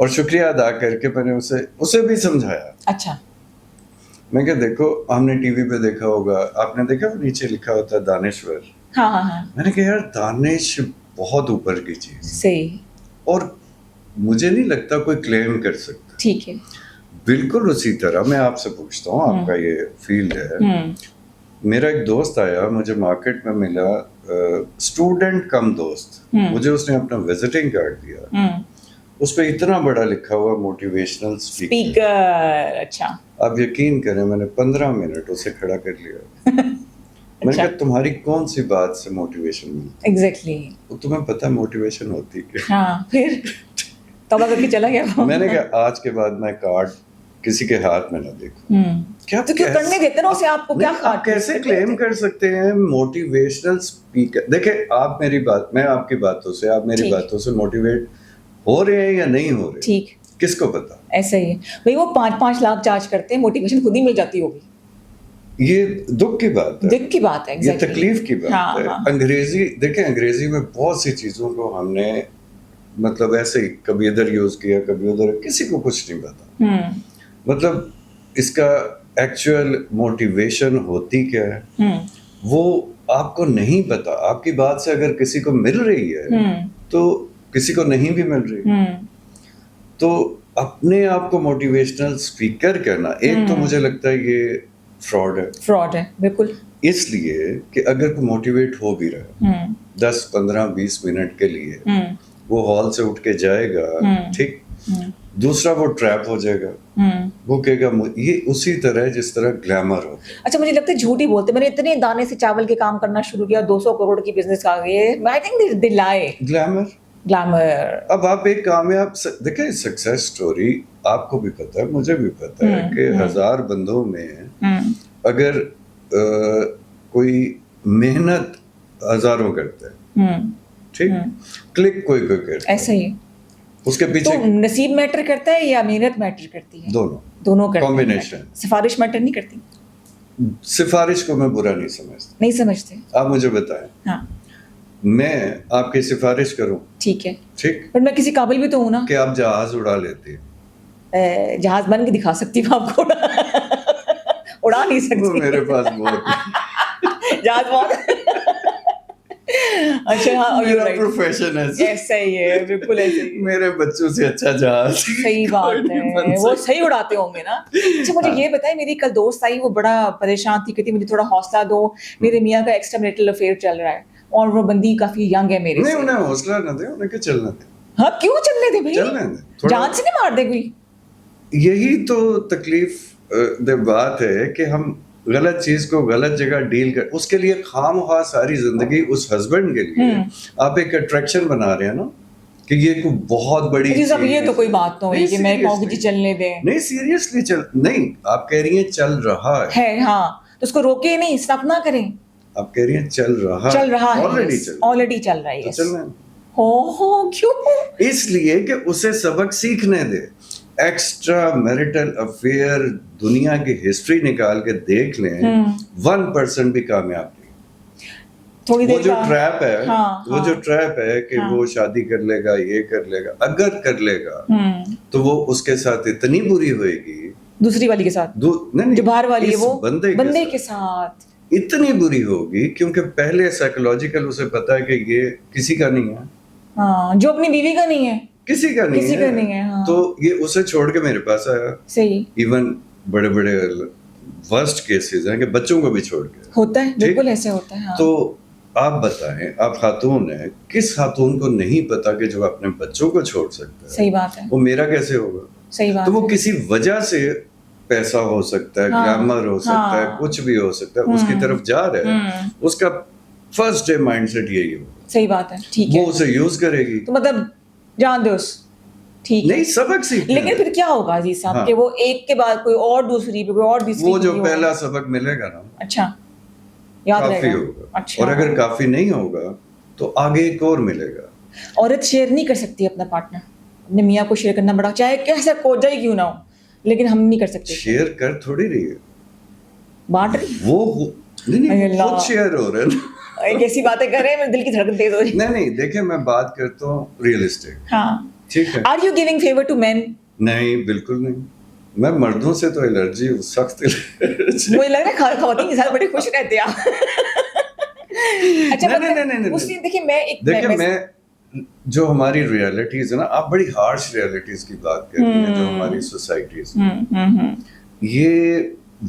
اور شکریہ ادا کر کے میں نے اسے بھی سمجھایا. اچھا. میں کہ دیکھو ہم نے ٹی وی پہ دیکھا ہوگا, آپ نے دیکھا نیچے لکھا ہوتا ہے دانشور. ہاں. میں نے کہا یار دانش بہت اوپر کی چیز, صحیح, اور مجھے نہیں لگتا کوئی کلیم کر سکتا. ٹھیک ہے. بالکل اسی طرح میں آپ سے پوچھتا ہوں, آپ کا یہ فیلڈ ہے. میرا ایک دوست آیا, مجھے مارکیٹ میں ملا, اسٹوڈنٹ کم دوست, مجھے اس نے اپنا وزٹنگ کارڈ دیا, اس پہ اتنا بڑا لکھا ہوا موٹیویشنل اسپیکر. اچھا. آپ یقین کریں میں نے 15 منٹ اسے کھڑا کر لیا. میں نے کہا تمہاری کون سی بات سے موٹیویشن ملتی؟ ایگزیکٹلی. تمہیں پتہ موٹیویشن ہوتی کیا؟ ہاں, پھر توبہ کر کے چلا گیا. میں نے کہا آج کے بعد میں کارڈ کسی کے ہاتھ میں نہ دیکھوں. کیا تو کیوں کرنے دیتے نا اسے, آپ کو کیا آپ کیسے کلیم کر سکتے ہیں موٹیویشنل اسپیکر؟ دیکھیں آپ میری بات, میں آپ کی باتوں سے, آپ میری باتوں سے موٹیویٹ ہو رہے ہیں یا نہیں ہو رہے, ٹھیک, کس کو پتا. ایسا ہی ہے بھائی, وہ 5-5 لاکھ چارج کرتے ہیں, موٹیویشن خود ہی مل جاتی ہوگی. یہ دکھ کی بات ہے, دکھ کی بات ہے, یہ تکلیف کی بات ہے. انگریزی دیکھیں, انگریزی میں بہت سی چیزوں کو ہم نے مطلب ایسے ہی کبھی ادھر یوز کیا کبھی ادھر, کسی کو کچھ نہیں پتا. مطلب اس کا ایکچوئل موٹیویشن ہوتی کیا ہے وہ آپ کو نہیں پتا. آپ کی بات سے اگر کسی کو مل رہی ہے تو کسی کو نہیں بھی مل رہی. تو اپنے آپ کو موٹیویشنل اسپیکر کرنا, ایک تو مجھے لگتا ہے یہ فراڈ ہے بالکل. اس لیے کہ اگر کوئی موٹیویٹ ہو بھی رہا ہے 10, 15, 20 منٹ کے لیے, وہ ہال سے اٹھ کے جائے گا, ٹھیک, دوسرا وہ ٹریپ ہو جائے گا, وہ کہے گا یہ اسی طرح جس طرح گلیمر ہوتا ہے. اچھا, مجھے لگتا ہے جھوٹ ہی بولتے. میں نے اتنے دانے سے چاول کے کام کرنا شروع کیا, 200 کروڑ کی بزنس آ گئی ہے. آئی تھنک دے لائے. گلیمر. اب آپ ایک کامیاب دیکھیں سکسیس سٹوری, آپ کو بھی پتا ہے مجھے بھی پتا ہے کہ 1000 بندوں میں اگر کوئی محنت ہزاروں کرتے ہیں, ٹھیک, کلک کوئی کرتا ہے, ایسا ہی اس کے پیچھے نصیب میٹر کرتا ہے یا محنت میٹر کرتی ہے؟ دونوں کمبینیشن. سفارش میٹر نہیں کرتی. سفارش کو میں برا نہیں سمجھتے. آپ مجھے بتائیں, ہاں میں آپ کی سفارش کروں, ٹھیک ہے, ٹھیک, پر میں کسی قابل بھی تو ہوں نا کہ آپ جہاز اڑا لیتے. جہاز بن کے دکھا سکتی ہوں آپ کو, اڑا نہیں سکتی. میرے پاس بہت جہاز بہت. اچھا, ہاں میرا پروفیشن ہے ایسا ہی ہے, بالکل ایسا ہی. میرے بچوں سے اچھا جہاز. صحیح بات ہے, وہ صحیح اڑاتے ہوں گے نا. اچھا مجھے یہ بتائیں, میری کل دوست آئی, وہ بڑا پریشان تھی, کہتی مجھے تھوڑا حوصلہ دو, میرے میاں کا ایکسٹرا میرٹل افیئر چل رہا ہے, اور وہ بندی کافی ینگ ہے میرے سے. نہیں, انہیں حوصلہ نہ دے, انہیں کہ چلنا دے. ہاں کیوں چلنے دے بھائی, چلنے دے, جان سے نہیں مار دے کوئی. یہی تو تکلیف بات ہے کہ ہم غلط چیز کو غلط جگہ ڈیل کر, اس کے لیے خواہ مخواہ ساری زندگی اس ہسبینڈ کے لیے آپ ایک اٹریکشن بنا رہے ہیں نا کہ یہ کوئی بہت بڑی چیز. یہ تو کوئی بات تو ہے کہ میں کہوں کہ چلنے دیں. نہیں سیریسلی نہیں, آپ کہہ رہی ہیں چل رہا ہے, ہاں, تو اس کو روکے نہیں, اسٹاپ نہ کریں. آپ کہہ رہی ہیں چل رہا ہے, آلریڈی چل رہا ہے. چلنا کیوں؟ اس لیے کہ اسے سبق سیکھنے دے. ایکسٹرا میرٹل افیئر دنیا کی ہسٹری نکال کے دیکھ لیں, 1% بھی کامیاب نہیں. وہ جو ٹریپ ہے, وہ جو ٹریپ ہے کہ وہ شادی کر لے گا, یہ کر لے گا, اگر کر لے گا تو وہ اس کے ساتھ اتنی بری ہوئے گی, دوسری والی کے ساتھ, جو باہر والی ہے وہ بندے کے ساتھ اتنی بری ہوگی, کیونکہ پہلے سائیکولوجیکل اسے پتا ہے کہ یہ کسی کا نہیں ہے, جو اپنی بیوی کا نہیں ہے, کسی کا نہیں ہے. تو یہ اسے چھوڑ کے میرے پاس آیا. صحیح. ایون بڑے بڑے ورسٹ کیسز ہیں کہ بچوں کو بھی چھوڑ کے ہوتا ہے, بالکل ایسے ہوتا ہے. تو آپ بتائیں, آپ خاتون ہیں, کس خاتون کو نہیں پتا کہ جو اپنے بچوں کو چھوڑ سکتا ہے, صحیح بات ہے, وہ میرا کیسے ہوگا. صحیح بات. تو وہ کسی وجہ سے پیسہ ہو سکتا ہے, گلیمر ہو سکتا ہے, کچھ بھی ہو سکتا ہے, اس کی طرف جا رہا ہے, اس کا فرسٹ ڈے مائنڈ سیٹ یہی ہوگا. صحیح بات ہے, ٹھیک ہے, وہ اسے یوز کرے گی. تو مطلب جان دو اس, ٹھیک نہیں, سبق سیکھنا. لیکن پھر کیا ہوگا عزیز صاحب کہ وہ ایک کے بعد کوئی اور دوسری پہ, کوئی اور تیسری, وہ جو پہلا سبق ملے گا نا, اچھا یاد کافی ہوگا. اور اگر کافی نہیں ہوگا تو آگے ایک اور ملے گا. عورت شیئر نہیں کر سکتی اپنا پارٹنر, اپنے میاں کو شیئر کرنا بڑا, چاہے کیسا کوجا ہی کیوں نہ ہو, لیکن ہم نہیں کر سکتے. شیئر کر تھوڑی رہی ہے, بانٹ رہی, وہ خود شیئر ہو رہا ہے. ایسی باتیں کر رہے ہیں, میرے دل کی دھڑکن تیز ہو رہی ہے. نہیں دیکھیں, میں بات کرتا ہوں ریئلسٹک. ہاں, ٹھیک ہے. Are you giving favor to men? نہیں بالکل نہیں. میں مردوں سے تو الرجی سخت مجھے لگ رہا ہے خواتین کے ساتھ بڑے خوش رہتے ہیں. اچھا دیکھیں میں جو ہماری ریئلٹیز ہے نا, آپ بڑی ہارش ریئلٹیز کی بات کر رہی ہیں جو ہماری سوسائٹیز میں, یہ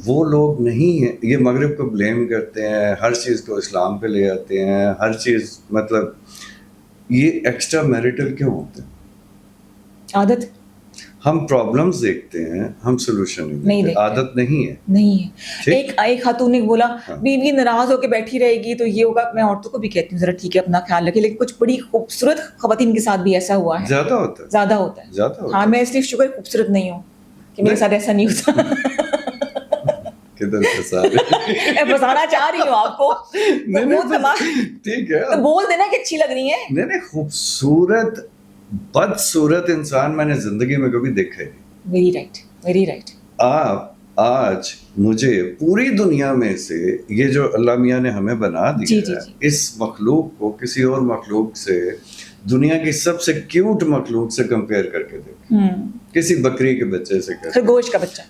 وہ لوگ نہیں ہیں. یہ مغرب کو بلیم کرتے ہیں, ہر چیز کو اسلام پہ لے آتے ہیں, ہر چیز مطلب یہ ایکسٹرا میریٹل کیوں ہوتے ہیں؟ عادت. ہم پرابلمز دیکھتے ہیں, ہم سولوشن نہیں دیکھتے. عادت نہیں ہے. ایک خاتون نے بولا بیوی ناراض ہو کے بیٹھی رہے گی تو یہ ہوگا. میں عورتوں کو بھی کہتی ہوں ذرا ٹھیک ہے اپنا خیال رکھیں, لیکن کچھ بڑی خوبصورت خواتین کے ساتھ بھی ایسا ہوا ہے. زیادہ ہوتا ہے. ہاں میں اس لیے شکر خوبصورت نہیں ہوں کہ میرے ساتھ ایسا نہیں ہوتا. کدھر بتانا چاہ رہی ہوں آپ کو. ٹھیک ہے بول دینا کہ اچھی لگ رہی ہیں. نہیں خوبصورت بدصورت انسان میں نے زندگی میں کبھی دیکھا ہی نہیں. Very right. آپ آج مجھے پوری دنیا میں سے یہ جو اللہ میاں نے ہمیں بنا دیا ہے, اس مخلوق کو کسی اور مخلوق سے, دنیا کی سب سے کیوٹ مخلوق سے کمپیئر کر کے دیکھ, کسی بکری کے بچے سے, خرگوش کا بچہ,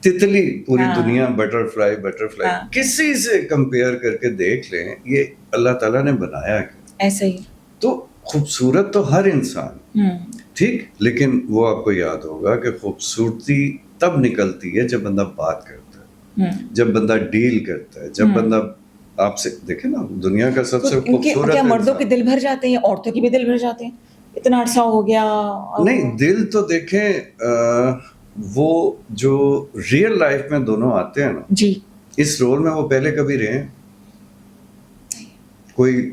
تتلی, پوری دنیا بٹرفلائی کسی سے کمپیئر کر کے دیکھ لیں, یہ اللہ تعالیٰ نے بنایا ایسا ہی. تو خوبصورت تو ہر انسان ٹھیک, لیکن وہ آپ کو یاد ہوگا کہ خوبصورتی تب نکلتی ہے جب بندہ بات کرتا ہے, جب بندہ ڈیل کرتا ہے, جب بندہ آپ سے دیکھیں نا دنیا کا سب سے خوبصورت. کیا مردوں کے دل بھر جاتے ہیں, عورتوں کے بھی دل بھر جاتے ہیں؟ اتنا عرصہ ہو گیا. نہیں دل تو دیکھیں وہ جو ریئل لائف میں دونوں آتے ہیں نا جی, اس رول میں وہ پہلے کبھی رہے ہیں؟ کوئی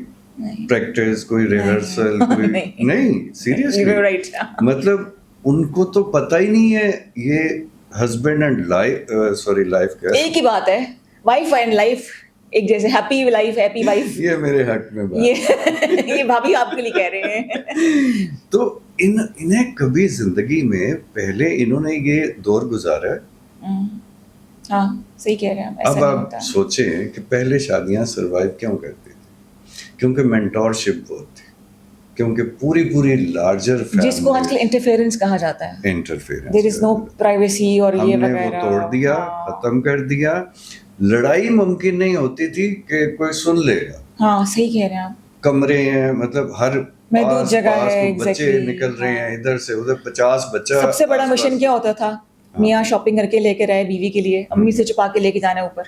پریکٹس, کوئی ریہرسل, کوئی نہیں, سیریسلی مطلب ان کو تو پتہ ہی نہیں ہے یہ ہسبینڈ اینڈ لائف کا ایک ہی بات ہے, وائف اینڈ لائف ایک جیسے, ہیپی لائف ہیپی وائف. یہ میرے حق میں یہ بھابھی آپ کے لیے کہہ رہے ہیں. تو انہیں کبھی زندگی میں پہلے انہوں نے یہ دور گزارا ہے. ہاں صحیح کہہ رہے ہیں. اب آپ سوچیں کہ پہلے شادیاں سروائیو کیوں کرتی تھی؟ کیونکہ مینٹورشپ بہت تھی, کیونکہ پوری لارجر فیملی, جس کو آج کل انٹرفیئرنس کہا جاتا ہے, انٹرفیئرنس, دیر از نو پرائیویسی اور یہ وغیرہ, ہم نے وہ توڑ دیا, ختم کر دیا. لڑائی ممکن نہیں ہوتی تھی کہ کوئی سن لے گا. ہاں صحیح کہہ رہے ہیں آپ. کمرے ہیں, مطلب ہر محدود جگہ ہے, بچے نکل رہے ہیں ادھر سے ادھر, 50 بچہ. سب سے بڑا مشن کیا ہوتا تھا, میاں شاپنگ کر کے لے کے رہے بیوی کے لیے, امی سے چھپا کے لے کے جانا اوپر,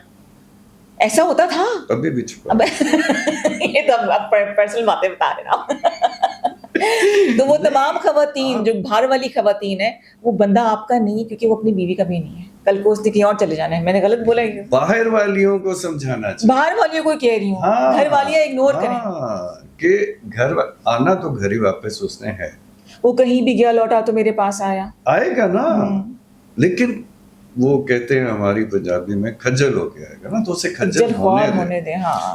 ایسا ہوتا تھا. ابھی بھی چھپا. یہ تو اب پرسنل باتیں بتا رہے نا. تو وہ تمام خواتین جو باہر والی خواتین ہیں, وہ بندہ آپ کا نہیں, کیونکہ وہ اپنی بیوی کا بھی نہیں ہے, کل کو اس نے کہیں اور چلے جانا ہے. میں نے غلط بولا ہے؟ باہر والیوں کو سمجھانا چاہیے, باہر والیوں کو کہہ رہی ہوں, گھر والیاں اگنور کریں کہ گھر آنا تو گھر ہی واپس اس نے ہے. وہ کہیں بھی گیا لوٹا تو میرے پاس آئے گا نا. لیکن وہ کہتے ہیں ہماری پنجابی میں کھجل ہو کے آئے گا نا, تو اسے کھجل ہونے دیں.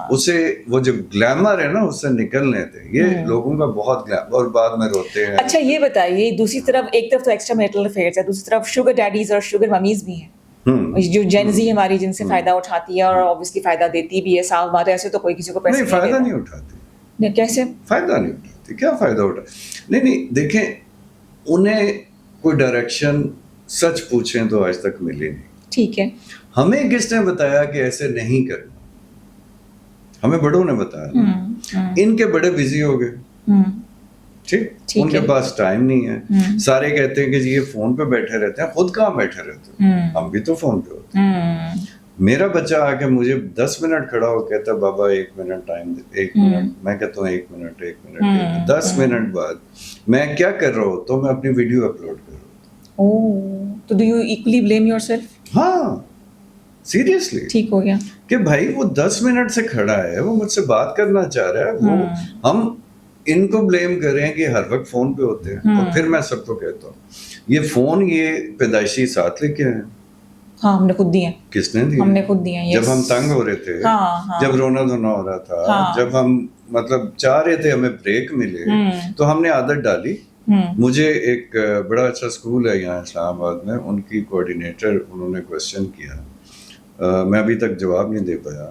اسے وہ جو گلیمر ہے نا اس سے نکلنے دیں. یہ لوگوں کا بہت گلیمر, اور بعد میں روتے ہیں. اچھا یہ بتائیے, دوسری طرف ایک طرف تو ایکسٹرا میرٹل افیئرز ہے, دوسری طرف شوگر ڈیڈیز اور شوگر ممیز بھی ہیں, جو جین زی ہماری, جن سے فائدہ اٹھاتی ہے اور obviously فائدہ دیتی بھی ہے. صاف بات ہے, ایسے تو کوئی کسی کو پیسے نہیں فائدہ نہیں اٹھاتی. کیسے فائدہ نہیں اٹھاتی؟ کیا فائدہ اٹھا؟ نہیں دیکھیں, انہیں کوئی ڈائریکشن سچ پوچھیں تو آج تک ملی نہیں. ٹھیک ہے, ہمیں کس نے بتایا کہ ایسے نہیں کرنا؟ ہمیں بڑوں نے بتایا. ان کے بڑے بزی ہو گئے, ٹھیک, ان کے پاس ٹائم نہیں ہے. سارے کہتے ہیں کہ جی یہ فون پہ بیٹھے رہتے ہیں, خود کہاں بیٹھے رہتے ہیں, ہم بھی تو فون پہ ہوتے ہیں. میرا بچہ آ کے مجھے 10 منٹ کھڑا ہو کہتا ہے بابا 1 منٹ ٹائم دے, 1 منٹ. میں کہتا ہوں 1 منٹ 10 منٹ بعد میں کیا کر رہا ہوں, تو میں اپنی ویڈیو اپلوڈ کر رہا ہوں. تو do you equally blame your self? ہاں سیریسلی. ٹھیک ہو گیا کہ بھائی وہ 10 منٹ سے کھڑا ہے, وہ مجھ سے بات کرنا چاہ رہا ہے, وہ ہم ان کو بلیم کر رہے ہیں کہ ہر وقت فون پہ ہوتے ہیں. اور پھر میں سب کو کہتا ہوں یہ فون یہ پیدائشی ساتھ لے کے ہیں. ہاں ہم نے خود دیے. کس نے دیے؟ ہم نے خود دیے. جب ہم تنگ ہو رہے تھے, جب رونا دھونا ہو رہا تھا, جب ہم مطلب چاہ رہے تھے ہمیں بریک ملے, تو ہم نے عادت ڈالی. مجھے ایک بڑا اچھا اسکول ہے یہاں اسلام آباد میں, ان کی کوآرڈینیٹر, انہوں نے کویسچن کیا, میں ابھی تک جواب نہیں دے پایا,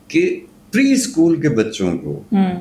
کہ پری اسکول کے بچوں کو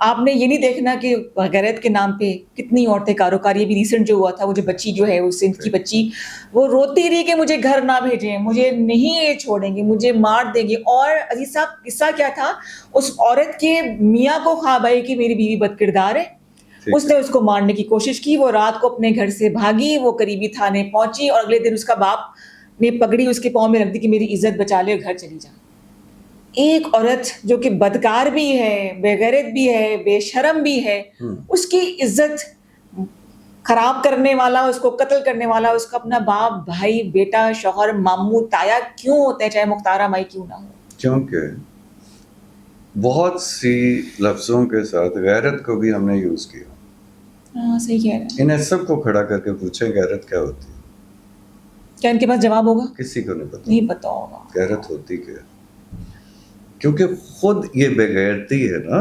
آپ نے یہ نہیں دیکھنا کہ غیرت کے نام پہ کتنی عورتیں کاروکار. یہ بھی ریسنٹ جو ہوا تھا, وہ جو بچی جو ہے, اس سندھ کی بچی, وہ روتی رہی کہ مجھے گھر نہ بھیجیں, مجھے نہیں یہ چھوڑیں گے, مجھے مار دیں گے. اور عزیز صاحب قصہ کیا تھا, اس عورت کے میاں کو خواب آئی کہ میری بیوی بد کردار ہے, اس نے اس کو مارنے کی کوشش کی. وہ رات کو اپنے گھر سے بھاگی, وہ قریبی تھانے پہنچی, اور اگلے دن اس کا باپ نے پگڑی اس کے پاؤں میں رکھ دی کہ میری عزت بچا لے, گھر چلی جا. ایک عورت جو کہ بدکار بھی ہے, بے غیرت بھی ہے, بے شرم بھی ہے, اس کی عزت خراب کرنے والا, اس کو قتل کرنے والا, اس کا اپنا باپ, بھائی, بیٹا, شوہر, ماموں, تایا کیوں ہوتے ہیں, چاہے مختارہ مائی کیوں نہ ہو. کیونکہ بہت سی لفظوں کے ساتھ غیرت کو بھی ہم نے یوز کیا. ہاں صحیح کہہ رہے ہیں. انہیں سب کو کھڑا کر کے پوچھیں غیرت کیا ہوتی ہے, کیا ان کے پاس جواب ہوگا؟ کسی کو نہیں پتا. نہیں پتا ہوگا غیرت ہوتی کیا, کیونکہ خود یہ بے غیرتی ہے نا.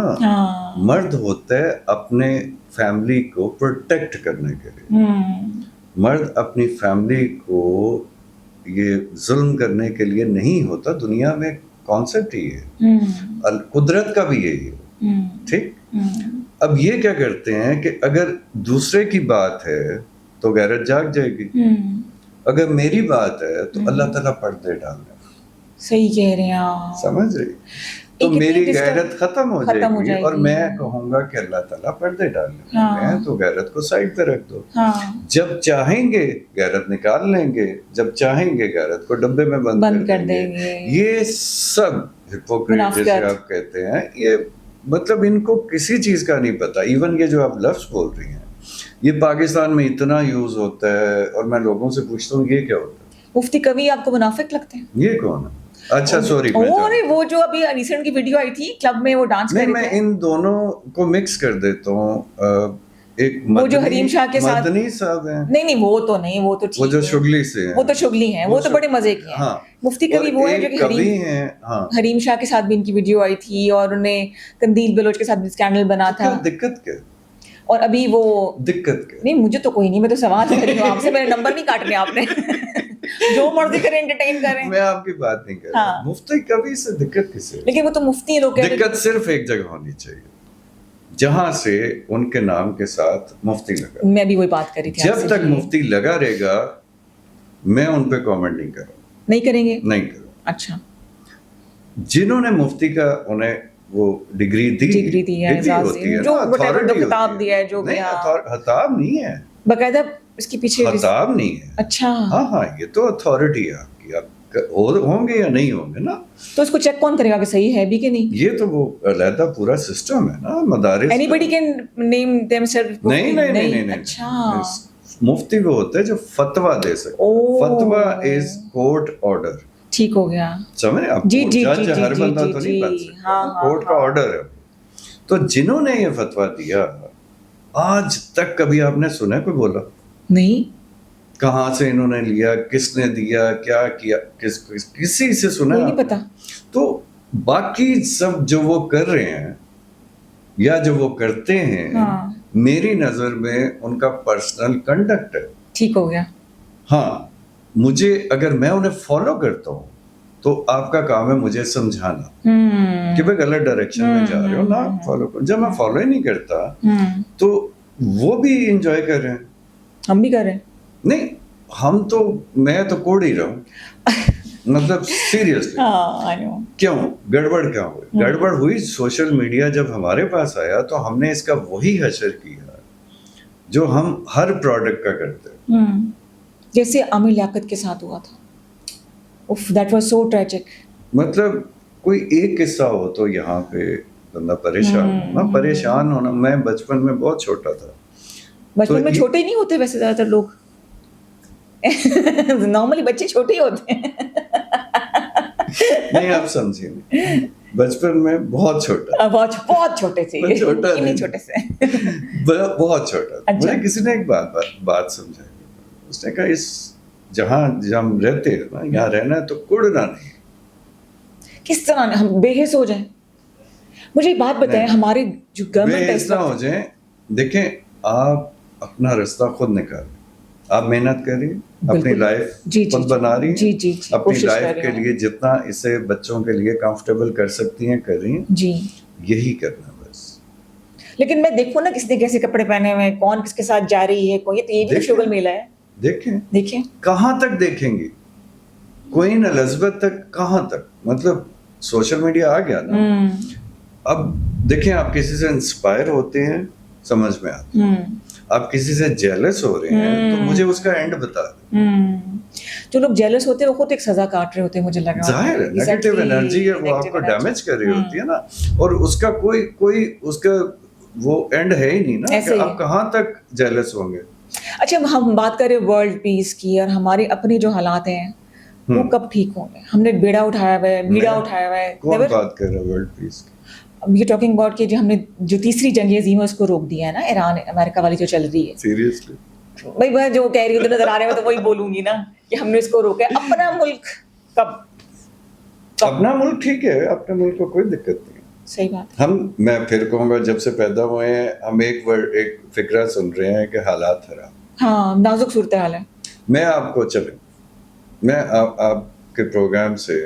مرد ہوتا ہے اپنے فیملی کو پروٹیکٹ کرنے کے لیے, مرد اپنی فیملی کو یہ ظلم کرنے کے لیے نہیں ہوتا. دنیا میں کانسیپٹ ہی ہے, قدرت کا بھی یہی ہے. ٹھیک, اب یہ کیا کرتے ہیں کہ اگر دوسرے کی بات ہے تو غیرت جاگ جائے گی, اگر میری بات ہے تو اللہ تعالیٰ پردے ڈال دے. صحیح کہہ رہے ہیں, سمجھ رہی, تو میری غیرت ختم ہو جائے گی, اور میں کہوں گا کہ اللہ تعالیٰ پردے ڈال دیں, تو غیرت کو سائڈ پہ رکھ دو. جب چاہیں گے غیرت نکال لیں گے, جب چاہیں گے غیرت کو ڈبے میں بند کر دیں گے. یہ سب ہپوکریٹ جیسے آپ کہتے ہیں, یہ مطلب ان کو کسی چیز کا نہیں پتا. ایون یہ جو آپ لفظ بول رہی ہیں, یہ پاکستان میں اتنا یوز ہوتا ہے, اور میں لوگوں سے پوچھتا ہوں یہ کیا ہوتا ہے. مفتی کبھی آپ کو منافق لگتے ہیں؟ یہ کون ہے؟ اچھا سوری, وہ جو ابھی ریسنٹ کی ویڈیو آئی تھی کلب میں, وہ ڈانس کر رہے تھے. میں ان دونوں کو مکس کر دیتا ہوں. ایک وہ جو حریم شاہ کے ساتھ, مدنی صاحب ہیں, نہیں وہ تو نہیں, وہ تو وہ جو شگلی سے ہیں, وہ تو شگلی ہیں, وہ تو بڑے مزے کے ہیں. مفتی کبھی وہ ہیں جو کہ حریم شاہ کے ساتھ بھی ان کی ویڈیو آئی تھی, اور انہیں قندیل بلوچ کے ساتھ بھی اسکینڈل بنا تھا. دقت کیا, اور ابھی وہ دقت کیا؟ نہیں مجھے تو کوئی نہیں, میں تو سوال کر رہی ہوں آپ سے, میرے نمبر نہیں کاٹنے آپ نے. جو مرضی کریں, انٹرٹین کریں. میں آپ کی بات نہیں کر رہا. مفتی کبھی سے دقت کس سے, لیکن وہ تو مفتی لوگ, دقت صرف ایک جگہ ہونی چاہیے جہاں سے ان کے نام کے ساتھ مفتی لگا. میں بھی وہی بات کر رہی تھی. جب تک مفتی لگا رہے گا میں ان پہ کامنٹ نہیں کروں. نہیں کریں گے؟ نہیں کروں. اچھا, جنہوں نے مفتی کا انہیں وہ ڈگری دی ہے, جو خطاب دیا ہے, جو خطاب نہیں ہے, باقاعدہ اس کے پیچھے خطاب نہیں ہے. اچھا, ہاں یہ تو اتھارٹی ہے آپ کی, آپ ہوں گے یا نہیں ہوں گے نا, تو اس کو چیک کون کرے گا کہ صحیح ہے بھی کہ نہیں؟ یہ تو وہ علیحدہ پورا سسٹم ہے نا, مدارس. Any can name them self. نہیں. اچھا, مفتی وہ ہوتا ہے جو فتویٰ دے سکتا ہے. فتویٰ از کورٹ آرڈر. ٹھیک ہو گیا, سمجھ آپ, جج ہر بندہ تو نہیں بن سکتا, کورٹ کا آرڈر ہے. تو جنہوں نے یہ فتویٰ دیا, آج تک کبھی آپ نے سنا کوئی بولا نہیں؟ کہاں سے انہوں نے لیا, کس نے دیا, کیا کیا, کسی سے سنا نہیں پتا. تو باقی سب جو وہ کر رہے ہیں یا جو وہ کرتے ہیں, میری نظر میں ان کا پرسنل کنڈکٹ ہے. ٹھیک ہو گیا. ہاں, مجھے اگر میں انہیں فالو کرتا ہوں تو آپ کا کام ہے مجھے سمجھانا کہ بھائی غلط ڈائریکشن میں جا رہے ہو, نہ فالو کرو. جب میں فالو ہی نہیں کرتا تو وہ بھی انجوائے کر رہے ہیں, ہم بھی کر رہے ہیں. نہیں ہم تو, میں تو کوڑ ہی رہا ہوں, مطلب سیریسلی. کیوں گڑبڑ کیا ہوئی؟ گڑبڑ ہوئی سوشل میڈیا جب ہمارے پاس آیا تو ہم نے اس کا وہی حشر کیا جو ہم ہر پروڈکٹ کا کرتے ہیں. جیسے عامر لیاقت کے ساتھ ہوا تھا, that was so tragic. مطلب کوئی ایک قصہ ہو تو یہاں پہ بندہ پریشان ہونا. میں بچپن میں بہت چھوٹا تھا. بچپن میں چھوٹے ہی نہیں ہوتے ویسے زیادہ تر لوگ, نارملی بچے چھوٹے ہی ہوتے ہیں. نہیں آپ سمجھیے, بچپن میں بہت چھوٹا, بہت چھوٹے تھے, نہیں چھوٹے سے, بہت چھوٹا. مجھے کسی نے ایک بات سمجھائی, اس نے کہا اس جہاں ہم رہتے ہیں نا, یہاں رہنا ہے تو کڑنا نہیں. کس طرح ہم بے حس ہو جائیں؟ مجھے ایک بات بتائیں, ہمارے جو گورنمنٹ بے حس نہ ہو جائیں. دیکھیں آپ اپنا رستہ خود نکالیں, آپ محنت کریے, اپنی لائف خود بنا رہی ہیں, اپنی لائف کے لیے جتنا اسے بچوں کے لیے کمفرٹیبل کر سکتی ہیں کر رہی ہیں, یہی کرنا بس. لیکن میں دیکھوں نا کس نے کیسے کپڑے پہنے ہوئے ہیں, کون کس کے ساتھ جا رہی ہے, کوئی تو یہ بھی شغل میلہ ہے. دیکھیں کہاں تک دیکھیں گی, کوئین الزبتھ تک کہاں تک, مطلب سوشل میڈیا آ گیا نا. اب دیکھیں آپ کسی سے انسپائر ہوتے ہیں سمجھ میں آتا ہے, آپ کسی سے جیلس ہو رہے ہیں تو مجھے اس کا اینڈ بتا دیں. جو لوگ جیلس ہوتے ہیں وہ خود ایک سزا کاٹ رہے ہوتے ہیں, مجھے لگا ظاہر ہے نیگیٹو انرجی ہے وہ آپ کو ڈیمیج کر رہی ہوتی ہے نا, اور اس کا کوئی اس کا وہ اینڈ ہے ہی نہیں نا کہ آپ کہاں تک جیلس ہوں گے. اچھا ہم بات کریں ورلڈ پیس کی, اور ہمارے اپنے جو حالات ہیں وہ کب ٹھیک ہوں گے؟ ہم نے بیڑا اٹھایا ہوا ہے, بیڑا اٹھایا ہوا ہے. کون بات کر رہا ہے ورلڈ پیس کی؟ یہ ٹاکنگ اباؤٹ کہ جو ہم نے جو تیسری جنگ عظیم ہے اس کو روک دیا ہے نا, ایران امریکہ والی جو چل رہی ہے. سیریسلی بھائی میں جو کہہ رہی ہوں نظر آ رہے ہیں تو وہی بولوں گی نا کہ ہم نے اس کو روکا ہے. اپنا ملک کب؟ اپنا ملک ٹھیک ہے, اپنے ملک کو کوئی دقت نہیں. صحیح بات. میں پھر کہوں گا جب سے پیدا ہوئے ہیں ہم ایک فکرہ سن رہے ہیں کہ حالات خراب. ہاں نازک صورتحال ہے. میں آپ کو میں آپ کے پروگرام سے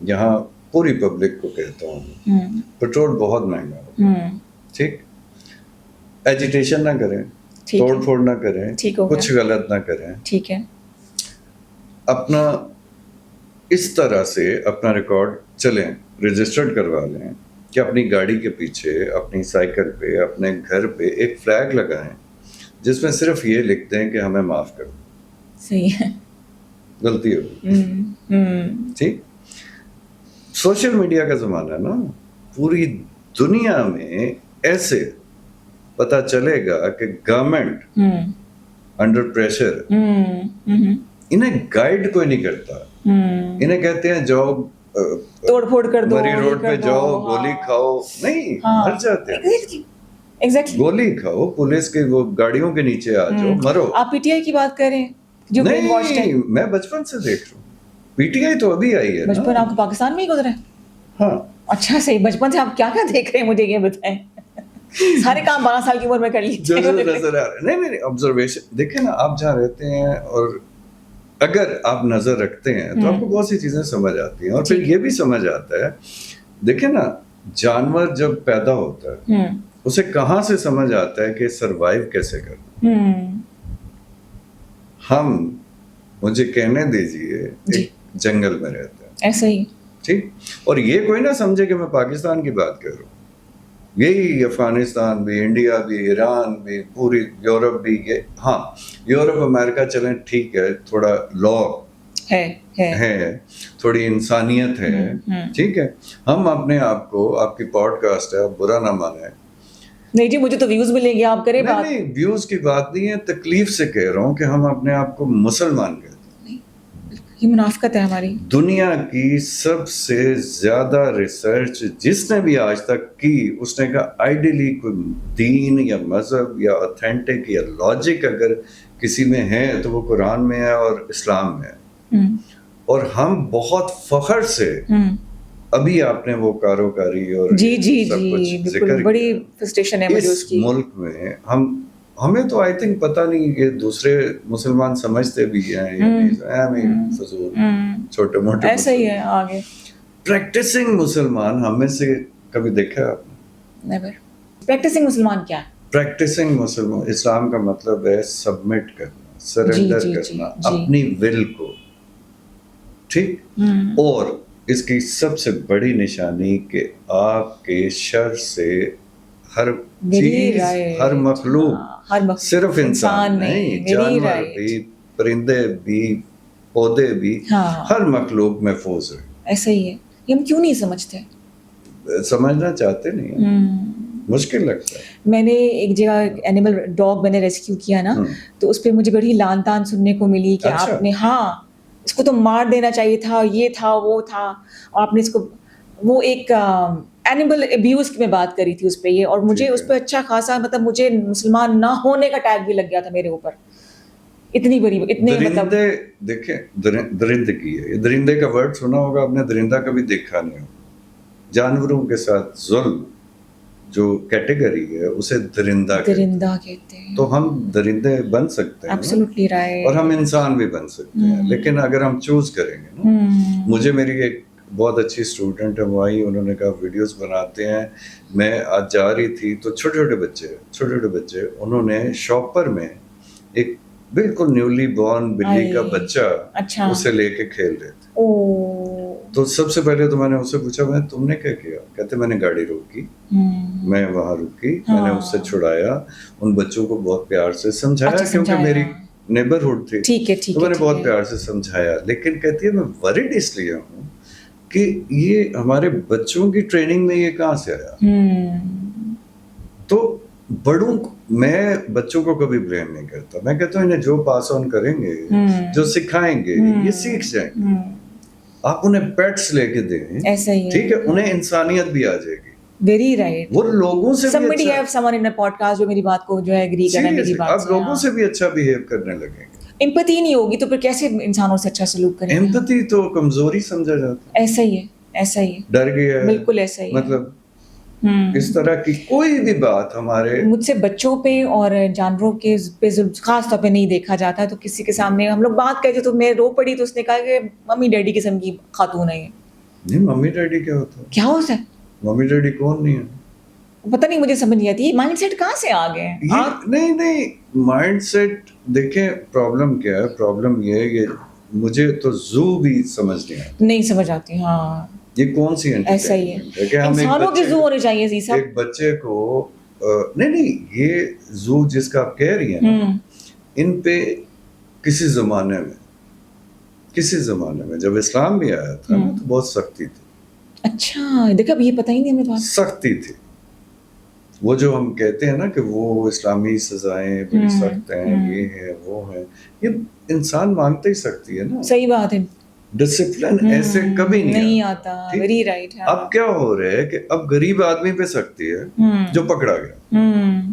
یہاں پوری پبلک کو کہتا ہوں پیٹرول بہت مہنگا ہو, ٹھیک, ایجیٹیشن نہ کریں, توڑ پھوڑ نہ کریں, کچھ غلط نہ کریں, ٹھیک ہے. اپنا اس طرح سے اپنا ریکارڈ چلیں, رجسٹرڈ کروا لیں کہ اپنی گاڑی کے پیچھے, اپنی سائیکل پہ, اپنے گھر پہ ایک فلیگ لگائیں جس میں صرف یہ لکھ دیں کہ ہمیں معاف کر دو. صحیح ہے, غلطی ہوگی. ٹھیک, سوشل میڈیا کا زمانہ ہے نا, پوری دنیا میں ایسے پتا چلے گا کہ گورنمنٹ انڈر پریشر, انہیں گائیڈ کوئی نہیں کرتا, انہیں کہتے ہیں جاؤ توڑ پھوڑ کر دو, مری روڈ پہ جاؤ, گولی کھاؤ, نہیں مر جاتے ہیں. گولی کھاؤ, پولیس کے وہ گاڑیوں کے نیچے آ جاؤ, مرو. آپ پی ٹی آئی کی بات کریں جو نہیں, میں بچپن سے دیکھ رہا ہوں. پی ٹی آئی تو ابھی آئی ہے. بچپن آپ کو پاکستان میں ہی گزرا ہے؟ ہاں. اچھا صحیح, بچپن سے آپ کیا کیا دیکھ رہے ہیں مجھے یہ بتائیں. سارے کام 12 سال کی عمر میں کر لیتے ہیں. نظر آ رہا ہے. نہیں آبزرویشن دیکھیں نا, آپ جہاں رہتے ہیں اور اگر آپ نظر رکھتے ہیں تو آپ کو بہت سی چیزیں سمجھ آتی ہیں, اور پھر یہ بھی سمجھ آتا ہے. دیکھیں نا, جانور جب پیدا ہوتا ہے اسے کہاں سے سمجھ آتا ہے کہ سروائیو کیسے کرنا. ہم, مجھے کہنے دیجئے, جنگل میں رہتے ہیں ایسا ہی, ٹھیک, اور یہ کوئی نہ سمجھے کہ میں پاکستان کی بات کر رہا ہوں. یہی افغانستان بھی, انڈیا بھی, ایران بھی, پوری یورپ بھی. یہ ہاں یورپ امریکہ چلیں ٹھیک ہے, تھوڑا لا ہے, تھوڑی انسانیت ہے, ٹھیک ہے. ہم اپنے آپ کو, آپ کی پوڈ کاسٹ ہے, آپ برا نہ مانیں. نہیں جی, مجھے تو ویوز ملیں گے, آپ کریں بات. نہیں ویوز کی بات نہیں ہے, تکلیف سے کہہ رہا ہوں کہ ہم اپنے آپ کو مسلمان کہتے ہیں. یہ منافقت ہے ہماری. دنیا کی سب سے زیادہ ریسرچ جس نے بھی آج تک کی, اس نے کہا آئیڈیلی کوئی دین یا مذہب یا اوتھینٹک یا لاجک اگر کسی میں ہے تو وہ قرآن میں ہے اور اسلام میں ہے. اور ہم بہت فخر سے, ابھی آپ نے وہ کاروکاری اور سب کچھ ذکر بڑی فرسٹریشن ہے مجھے اس کی. ملک میں ہمیں تو آئی تھنک پتہ نہیں کہ دوسرے مسلمان سمجھتے بھی ہیں فضول چھوٹے موٹے ایسا ہی ہے. آگے پریکٹسنگ مسلمان ہم میں سے کبھی دیکھا ہے آپ نے؟ نیور. پریکٹسنگ مسلمان کیا ہے؟ پریکٹسنگ مسلمان, اسلام کا مطلب ہے سبمٹ کرنا, سرنڈر کرنا اپنی ول کو, ٹھیک. اور اس کی سب سے بڑی نشانی کہ آپ کے شر سے ہر چیز, ہر مخلوق, صرف انسان نہیں, جانور بھی, پرندے بھی, پودے بھی, ہر مخلوق محفوظ ہے. ایسا ہی ہے. یہ ہم کیوں نہیں سمجھتے؟ سمجھنا چاہتے نہیں, مشکل لگتا ہے. میں نے ایک جگہ اینیمل ڈاگ میں نے ریسکیو کیا نا, تو اس پہ مجھے بڑی لان تان سننے کو ملی کہ آپ نے, ہاں اس کو تو مار دینا چاہیے تھا, یہ تھا وہ تھا, اور آپ نے اس کو, وہ ایک اینیمل ابیوز کی میں بات کری تھی اس پہ یہ, اور مجھے اس پہ اچھا خاصا, مطلب مجھے مسلمان نہ ہونے کا ٹیگ بھی لگ گیا تھا میرے اوپر. اتنی بڑی, اتنے مطلب دیکھیں درندگی ہے. درندے کا ورڈ سنا ہوگا آپ نے, درندہ کبھی دیکھا نہیں ہوگا. جانوروں کے ساتھ ظلم جو کیٹیگری ہے اسے درندہ کہتے ہیں. تو ہم درندے بن سکتے ہیں, ایبسولوٹلی رائٹ, اور ہم انسان بھی بن سکتے ہیں, لیکن اگر ہم چوز کریں گے نا. مجھے میری ایک بہت اچھی اسٹوڈنٹ ہے وہیں، انہوں نے کہا ویڈیوز بناتے ہیں. میں آج جا رہی تھی تو چھوٹے چھوٹے بچے انہوں نے شاپر میں ایک بالکل نیولی بورن بلی کا بچہ اسے لے کے کھیل رہے تھے. تو سب سے پہلے تو میں نے اس سے پوچھا میں تم نے کیا کیا؟ کہتے میں نے گاڑی روکی، میں وہاں رکی، میں نے اس سے چھڑایا، ان بچوں کو بہت پیار سے سمجھایا کیونکہ میری نیبرہڈ تھی تو میں نے بہت پیار سے سمجھایا. لیکن کہتی ہے میں ورڈ اس لیے ہوں کہ یہ ہمارے بچوں کی ٹریننگ میں یہ کہاں سے آیا. تو بڑوں میں بچوں کو کبھی بلیم نہیں کرتا، میں کہتا ہوں انہیں جو پاس آن کریں گے، جو سکھائیں گے یہ سیکھ جائیں گے. آپ انہیں پیٹس لے کے دیں، ٹھیک ہے، انہیں انسانیت بھی آ جائے گی. Very right. وہ لوگوں سے بھی somebody have someone in a podcast جو میری بات کو جو ہے ایگری کرے میری بات سے، آپ لوگوں سے بھی اچھا بہیو کرنے لگیں گے. امپتھی نہیں ہوگی تو پھر کیسے انسانوں سے اچھا سلوک کریں گے؟ امپتھی تو کمزوری سمجھا جاتا ہے. ایسا ہی ہے ڈر گیا ہے، بالکل ایسا ہی ہے. مطلب اس طرح کی کوئی بھی بات ہمارے مجھ سے بچوں پہ اور جانوروں کے پہ خاص طور پہ نہیں دیکھا جاتا ہے. تو کسی کے سامنے ہم لوگ بات کہتے تو میں رو پڑی تو اس نے کہا کہ ممی ڈیڈی قسم کی خاتون ہے. نہیں ممی ڈیڈی کیا ہوتا ہے؟ کیا ہوتا ہے؟ ممی ڈیڈی کون نہیں ہے؟ پتہ نہیں، مجھے سمجھ نہیں آتی مائنڈ سیٹ کہاں سے آ گئے ہیں. نہیں مائنڈ سیٹ دیکھیں پرابلم کیا ہے. پرابلم یہ ہے کہ مجھے تو زو بھی سمجھ نہیں سمجھ آتی. ہاں یہ کون سی ایسا ہی ہے کہ انسانوں کے زو ہونے چاہیے. ایک بچے کو نہیں یہ زو جس کا آپ کہہ رہی ہیں ان پہ کسی زمانے میں جب اسلام بھی آیا تھا نا تو بہت سختی تھی. اچھا دیکھا اب یہ پتہ ہی نہیں ہمیں. بات سختی تھی. وہ جو ہم کہتے ہیں نا کہ وہ اسلامی سزائیں بڑی سخت ہیں، یہ ہے وہ ہے، یہ انسان مانگتے ہی سکتی ہے نا. صحیح بات ہے. ڈسپلن ایسے کبھی نہیں آتا. Very right. اب کیا ہو رہا ہے کہ اب غریب آدمی پہ سکتی ہے جو پکڑا گیا.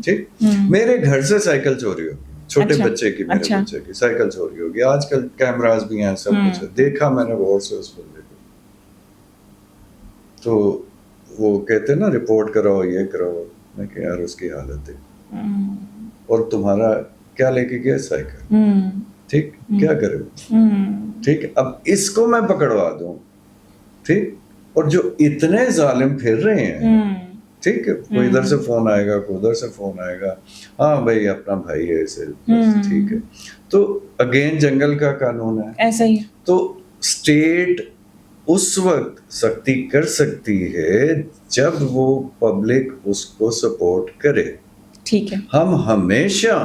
ٹھیک، میرے گھر سے سائیکل چوری ہوگی، چھوٹے بچے کی، میرے بچے کی سائیکل چوری ہوگی. آج کل کیمراز بھی ہیں، سب کچھ ہے. دیکھا میں نے غور سے اس بندے کو، تو وہ کہتے ہیں نا رپورٹ کراؤ یہ کراؤ. میں کہ یار اس کی حالت ہے، اور تمہارا کیا لے کے گیا؟ سائیکل. ٹھیک، کیا کرے؟ ٹھیک، اب اس کو میں پکڑوا دوں، ٹھیک، اور جو اتنے ظالم پھر رہے ہیں، ٹھیک ہے، کوئی ادھر سے فون آئے گا، کوئی ادھر سے فون آئے گا، ہاں بھائی اپنا بھائی ہے اسے، ٹھیک ہے. تو اگین جنگل کا قانون ہے ایسا ہی. تو اسٹیٹ اس وقت سختی کر سکتی ہے جب وہ پبلک اس کو سپورٹ کرے. ٹھیک ہے. ہم ہمیشہ،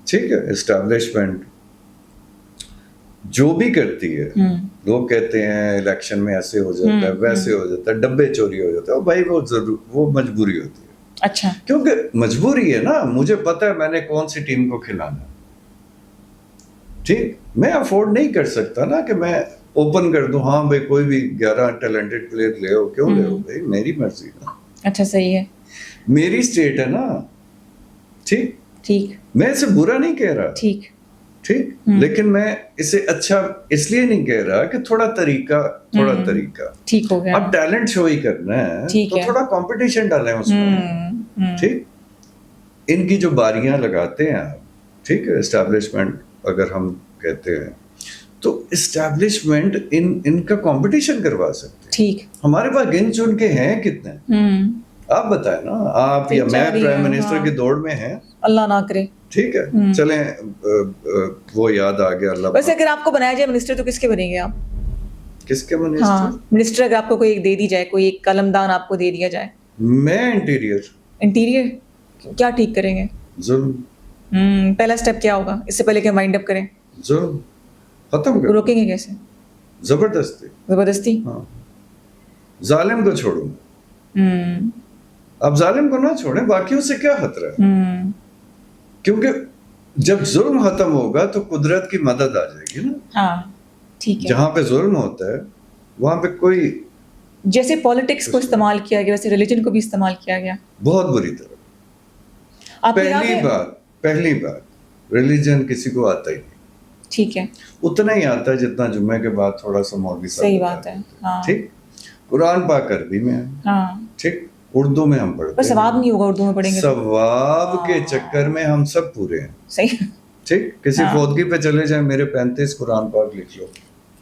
ٹھیک ہے، اسٹیبلشمنٹ جو بھی کرتی ہے، لوگ کہتے ہیں الیکشن میں ایسے ہو جاتا ہے، ویسے ہو جاتا ہے، ڈبے چوری ہو جاتا ہے. بھائی وہ مجبوری ہوتی ہے. اچھا، کیونکہ مجبوری ہے نا. مجھے پتا ہے میں نے کون سی ٹیم کو کھلانا ہے. ٹھیک، میں افورڈ نہیں کر سکتا نا کہ میں اوپن کر دوں ہاں بھائی کوئی بھی 11 ٹیلنٹڈ پلیئر لے ہو. کیوں لے ہو بھائی؟ میری مرضی نا. اچھا صحیح ہے، میری اسٹیٹ ہے نا. ٹھیک ٹھیک، میں اسے برا نہیں کہہ رہا. ٹھیک ٹھیک، لیکن میں اسے اچھا اس لیے نہیں کہہ رہا کہ تھوڑا طریقہ ٹھیک ہو گیا. اب ٹیلنٹ شو ہی کرنا ہے تو تھوڑا کمپٹیشن ڈالیں اس میں. ٹھیک، ان کی جو باریاں لگاتے ہیں آپ، ٹھیک ہے، اسٹیبلشمنٹ اگر ہم کہتے ہیں تو اسٹیبلشمنٹ ان کا کمپٹیشن کروا سکتے ہیں. ٹھیک، ہمارے پاس گن چن کے ہیں کتنے؟ آپ بتائیں نا. آپ یا میں پرائم منسٹر کی دوڑ میں ہیں، اللہ نہ کرے. ٹھیک ہے، چلیں وہ یاد آ گیا. اللہ ویسے اگر آپ کو بنایا جائے منسٹر تو کس کے بنیں گے آپ؟ کس کے منسٹر؟ منسٹر اگر آپ کو کوئی ایک دے دی جائے، کوئی ایک قلم دان آپ کو دے دیا جائے. میں انٹیریئر کیا ٹھیک کریں گے؟ ظلم. پہلا سٹیپ کیا ہوگا اس سے پہلے کہ وائنڈ اپ کریں؟ ظلم ختم کریں. روکیں گے کیسے؟ زبردستی. ہاں، ظالم کو چھوڑوں. اب ظالم کو نہ چھوڑیں، باقیوں سے کیا خطرہ ہے؟ کیونکہ جب ظلم ختم ہوگا تو قدرت کی مدد آ جائے گی نا. ہاں ٹھیک ہے. جہاں پہ ظلم ہوتا ہے وہاں پہ کوئی، جیسے پالیٹکس کو استعمال کیا گیا ویسے ریلیجن کو بھی استعمال کیا گیا بہت بری طرح. پہلی بات ریلیجن کسی کو آتا ہی نہیں. ٹھیک ہے، اتنا ہی آتا ہے جتنا جمعے کے بعد تھوڑا سا مولوی صاحب. صحیح بات ہے. ٹھیک، قرآن پاک عربی میں ہے، ٹھیک، اردو میں ہم پڑھتے ہیں. ثواب نہیں ہوگا اردو میں پڑھیں گے. ثواب کے چکر میں ہم سب پورے ہیں. صحیح. ٹھیک، کسی فوتگی پہ چلے جائیں، میرے 35 قرآن پاک لکھ لو.